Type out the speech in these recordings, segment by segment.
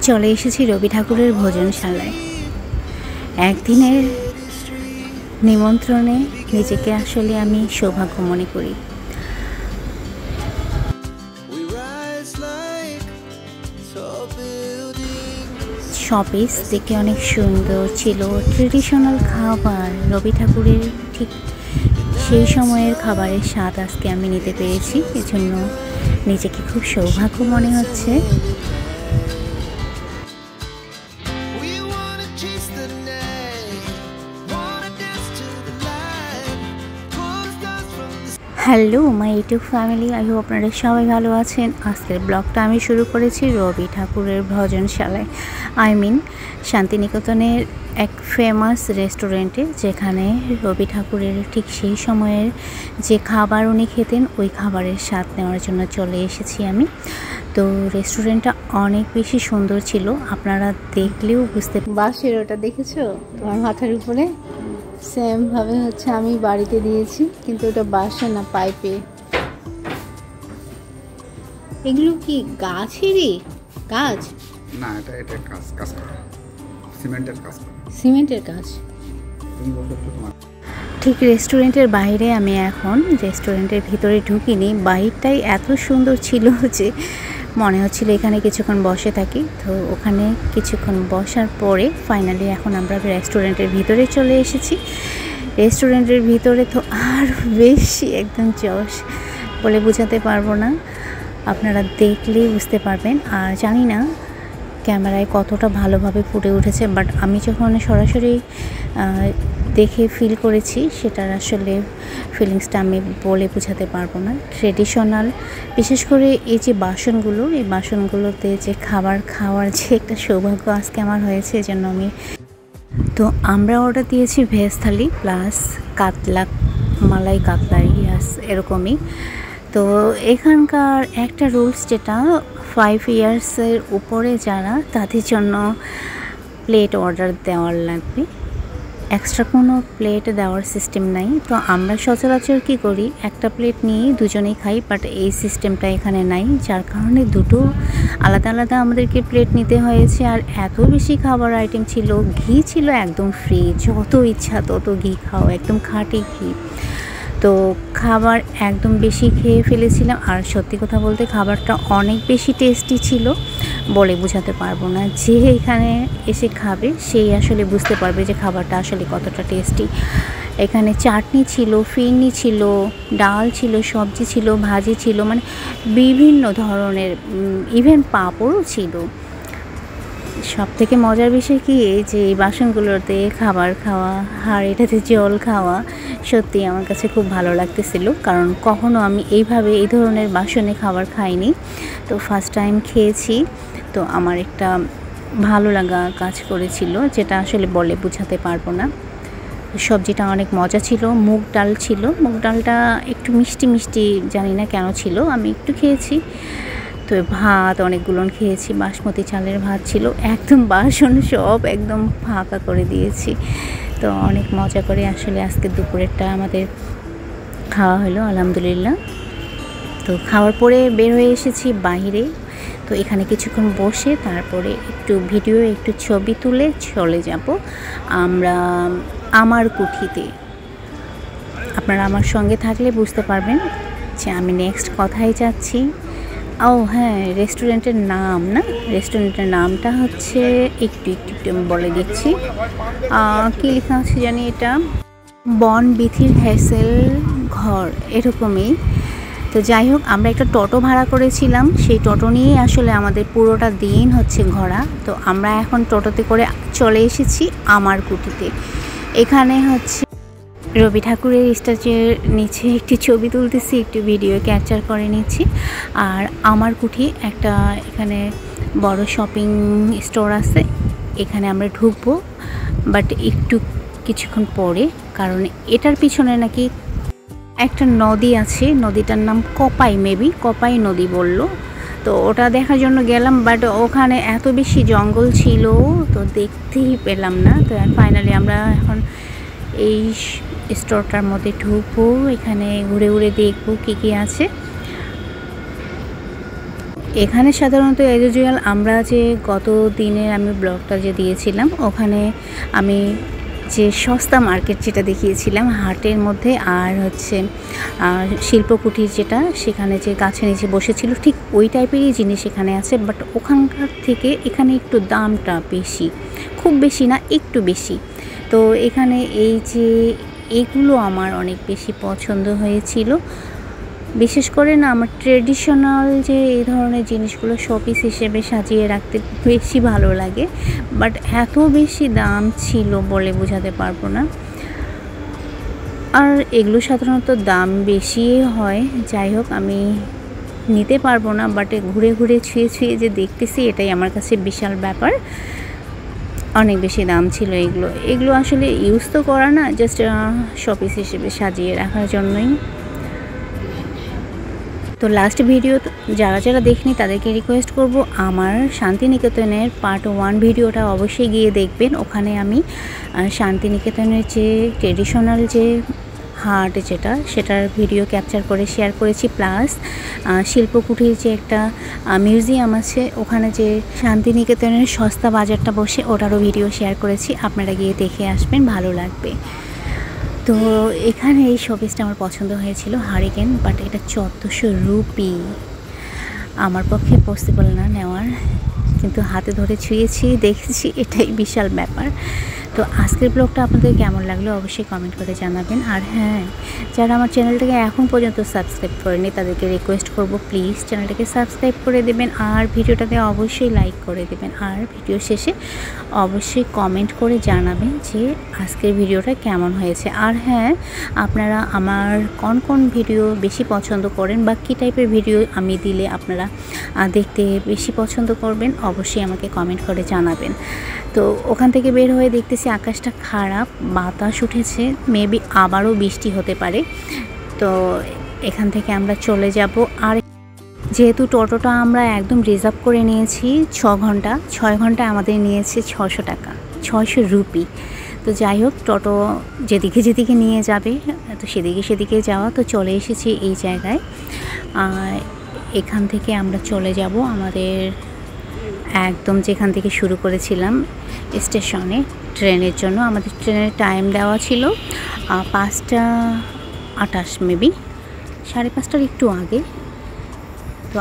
চলে এসেছি রবি ঠাকুরের ভোজনশালায়। একদিনের নিমন্ত্রণে নিজেকে আসলে আমি সৌভাগ্য মনে করি। শপিস দেখে অনেক সুন্দর ছিল, ট্রেডিশনাল খাবার। রবি ঠাকুরের ঠিক সেই সময়ের খাবারের স্বাদ আজকে আমি নিতে পেরেছি, এজন্য নিজেকে খুব সৌভাগ্য মনে হচ্ছে। Hello my YouTube family, I hope আপনারা সবাই ভালো আছেন। আজকের ব্লগটা আমি শুরু করেছি রবি ঠাকুরের ভোজনশালায়, শান্তিনিকেতনের এক ফেমাস রেস্টুরেন্টে, যেখানে রবি ঠাকুরের ঠিক সেই সময়ের যে খাবার উনি খেতেন ওই খাবারের স্বাদ নেওয়ার জন্য চলে এসেছি আমি। তো রেস্টুরেন্টটা অনেক বেশি সুন্দর ছিল, আপনারা দেখলেও বুঝতে। বাঁশের ওটা দেখেছো তোমার মাথার উপরে? সেম ভাবে হচ্ছে আমি বাড়িতে দিয়েছি, কিন্তু ওটা বাঁশে না, পাইপে। এগুলো কি গাছেরই কাজ? না, এটা কাজ করা সিমেন্টের কাজ। সিমেন্টের কাজ। ঠিক রেস্টুরেন্টের বাইরে, আমি এখন রেস্টুরেন্টের ভিতরে ঢুকিনি, বাইরটাই এত সুন্দর ছিল যে মনে হচ্ছিল এখানে কিছুক্ষণ বসে থাকি। তো ওখানে কিছুক্ষণ বসার পরে ফাইনালি এখন আমরা রেস্টুরেন্টের ভিতরে চলে এসেছি। রেস্টুরেন্টের ভিতরে তো আর বেশি একদম জশ বলে বোঝাতে পারবো না, আপনারা দেখলেই বুঝতে পারবেন। আর জানি না ক্যামেরায় কতটা ভালোভাবে ফুটে উঠেছে, বাট আমি যখন সরাসরি দেখে ফিল করেছি সেটার আসলে ফিলিংসটা আমি বলে বোঝাতে পারবো না। ট্রেডিশনাল, বিশেষ করে এই যে বাসনগুলো, এই বাসনগুলোতে যে খাবার খাওয়ার যে একটা সৌভাগ্য আজকে আমার হয়েছে, এজন্য আমি। তো আমরা অর্ডার দিয়েছি ভেজ থালি প্লাস কাতলা, মালাই কাতলারি এরকমই। তো এখানকার একটা রুলস, যেটা 5 ইয়ার্সের উপরে যারা, তাদের জন্য প্লেট অর্ডার দেওয়ার লাগবে, এক্সট্রা কোনো প্লেট দেওয়ার সিস্টেম নাই। তো আমরা সচরাচর কী করি, একটা প্লেট নিয়েই দুজনেই খাই, বাট এই সিস্টেমটা এখানে নাই, যার কারণে দুটো আলাদা আলাদা আমাদেরকে প্লেট নিতে হয়েছে। আর এত বেশি খাবার আইটেম ছিল, ঘি ছিল একদম ফ্রি, যত ইচ্ছা তত ঘি খাও, একদম খাঁটি ঘি। তো খাবার একদম বেশি খেয়ে ফেলেছিলাম, আর সত্যি কথা বলতে খাবারটা অনেক বেশি টেস্টি ছিল, বলে বোঝাতে পারবো না। যে এখানে এসে খাবে সেই আসলে বুঝতে পারবে যে খাবারটা আসলে কতটা টেস্টি। এখানে চাটনি ছিল, ফিরনি ছিল, ডাল ছিল, সবজি ছিল, ভাজি ছিল, মানে বিভিন্ন ধরনের, ইভেন পাঁপড়ও ছিল। সব থেকে মজার বিষয় কি, যে এই বাসনগুলোতে খাবার খাওয়া আর এটাতে জল খাওয়া সত্যি আমার কাছে খুব ভালো লাগতেছিল, কারণ কখনো আমি এইভাবে এই ধরনের বাসনে খাবার খাইনি। তো ফার্স্ট টাইম খেয়েছি, তো আমার একটা ভালো লাগা কাজ করেছিল, যেটা আসলে বলে বোঝাতে পারবো না। সবজিটা অনেক মজা ছিল, মুগ ডাল ছিল, মুগ ডালটা একটু মিষ্টি মিষ্টি, জানি না কেন ছিল, আমি একটু খেয়েছি। তো ভাত অনেকগুলো খেয়েছি, বাসমতি চালের ভাত ছিল, একদম বাসন সব একদম ফাঁকা করে দিয়েছি। তো অনেক মজা করে আসলে আজকে দুপুরেরটা আমাদের খাওয়া হলো, আলহামদুলিল্লাহ। তো খাওয়ার পরে বের হয়ে এসেছি বাইরে। তো এখানে কিছুক্ষণ বসে তারপরে একটু ভিডিও, একটু ছবি তুলে চলে যাব আমরা আমার কুঠিতে। আপনারা আমার সঙ্গে থাকলে বুঝতে পারবেন যে আমি নেক্সট কোথায় যাচ্ছি। ও হ্যাঁ, রেস্টুরেন্টের নাম না, রেস্টুরেন্টের নামটা হচ্ছে একটু আমি বলে দিচ্ছি। কী লেখা আছে জানি, এটা বন বিথির হ্যাসেল ঘর, এরকমই। তো যাই হোক, আমরা একটা টোটো ভাড়া করেছিলাম, সেই টোটো নিয়েই আসলে আমাদের পুরোটা দিন হচ্ছে ঘোরা। তো আমরা এখন টোটোতে করে চলে এসেছি আমার কুঠিতে। এখানে হচ্ছে রবি ঠাকুরের স্ট্যাচুর নিচে একটি ছবি তুলতেছি, একটু ভিডিও ক্যাপচার করে নিচ্ছি। আর আমার কুঠি একটা এখানে বড় শপিং স্টোর আছে, এখানে আমরা ঢুকবো, বাট একটু কিছুক্ষণ পরে, কারণ এটার পিছনে নাকি একটা নদী আছে, নদীটার নাম কপাই, মেবি কপাই নদী বলল। তো ওটা দেখার জন্য গেলাম, বাট ওখানে এত বেশি জঙ্গল ছিল, তো দেখতেই পেলাম না। তো ফাইনালি আমরা এখন এই স্টোরটার মধ্যে ঢুকবো, এখানে ঘুরে ঘুরে দেখবো কী কী আছে। এখানে সাধারণত এজ ইউজুয়াল আমরা যে গত দিনের আমি ব্লগটা যে দিয়েছিলাম, ওখানে আমি যে সস্তা মার্কেট যেটা দেখিয়েছিলাম হাটের মধ্যে, আর হচ্ছে শিল্পকুটির যেটা, সেখানে যে গাছের নিচে বসেছিল ঠিক ওই টাইপেরই জিনিস এখানে আছে। বাট ওখানকার থেকে এখানে একটু দামটা বেশি, খুব বেশি না, একটু বেশি। তো এখানে এই যে এগুলো আমার অনেক বেশি পছন্দ হয়েছিল। বিশেষ করে না আমার ট্রেডিশনাল যে এই ধরনের জিনিসগুলো শোপিস হিসেবে সাজিয়ে রাখতে বেশি ভালো লাগে। বাট এত বেশি দাম ছিল বলে বোঝাতে পারবো না। আর এগুলো সাধারণত দাম বেশি হয়। যাই হোক, আমি নিতে পারবো না, বাট ঘুরে ঘুরে ছুঁয়ে ছুঁয়ে যে দেখতেছি এটাই আমার কাছে বিশাল ব্যাপার। অনেক বেশি দাম ছিল এগুলো আসলে ইউজ তো করা না, জাস্ট শোপিস হিসেবে সাজিয়ে রাখার জন্যই। তো লাস্ট ভিডিও যারা যারা দেখনি তাদেরকে রিকোয়েস্ট করব আমার শান্তিনিকেতনের পার্ট 1 ভিডিওটা অবশ্যই গিয়ে দেখবেন। ওখানে আমি শান্তিনিকেতনের যে ট্রেডিশনাল যে হাট যেটা, সেটার ভিডিও ক্যাপচার করে শেয়ার করেছি। প্লাস শিল্পকুটির যে একটা মিউজিয়াম আছে, ওখানে যে শান্তিনিকেতনের সস্তা বাজারটা বসে, ওটারও ভিডিও শেয়ার করেছি। আপনারা গিয়ে দেখে আসবেন, ভালো লাগবে। তো এখানে এই শোপিসটা আমার পছন্দ হয়েছিল, হারিকেন। বাট এটা 1400 রুপি, আমার পক্ষে পসিবল না নেওয়ার, কিন্তু হাতে ধরে ছুঁয়েছি, দেখেছি, এটাই বিশাল ব্যাপার। তো আজকের ব্লগটা আপনাদের কেমন লাগলো অবশ্যই কমেন্ট করে জানাবেন। আর হ্যাঁ, যারা আমার চ্যানেলটাকে এখন পর্যন্ত সাবস্ক্রাইব করেনি তাদেরকে রিকোয়েস্ট করব প্লিজ চ্যানেলটাকে সাবস্ক্রাইব করে দেবেন, আর ভিডিওটাতে অবশ্যই লাইক করে দেবেন, আর ভিডিও শেষে অবশ্যই কমেন্ট করে জানাবেন যে আজকের ভিডিওটা কেমন হয়েছে। আর হ্যাঁ, আপনারা আমার কোন কোন ভিডিও বেশি পছন্দ করেন বা কী টাইপের ভিডিও আমি দিলে আপনারা দেখতে বেশি পছন্দ করবেন, অবশ্যই আমাকে কমেন্ট করে জানাবেন। তো ওখান থেকে বের হয়ে দেখতেছি আকাশটা খারাপ, বাতাস উঠেছে, মেবি আবারও বৃষ্টি হতে পারে। তো এখান থেকে আমরা চলে যাব। আর যেহেতু টোটোটা আমরা একদম রিজার্ভ করে নিয়েছি 6 ঘন্টা আমাদের নিয়েছে 600 টাকা, 600 রুপি। তো যাই হোক, টোটো যেদিকে যেদিকে নিয়ে যাবে তো সেদিকে যাওয়া। তো চলে এসেছি এই জায়গায়। এখান থেকে আমরা চলে যাব আমাদের একদম যেখান থেকে শুরু করেছিলাম স্টেশনে ট্রেনের জন্য। আমাদের ট্রেনের টাইম দেওয়া ছিল 5টা 28, মেবি 5:30টার একটু আগে। তো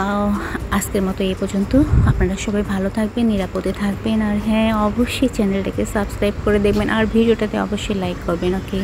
আজকের মতো এই পর্যন্ত। আপনারা সবাই ভালো থাকবেন, নিরাপদে থাকবেন। আর হ্যাঁ, অবশ্যই চ্যানেলটাকে সাবস্ক্রাইব করে দেখবেন, আর ভিডিওটাতে অবশ্যই লাইক করবেন। ওকে।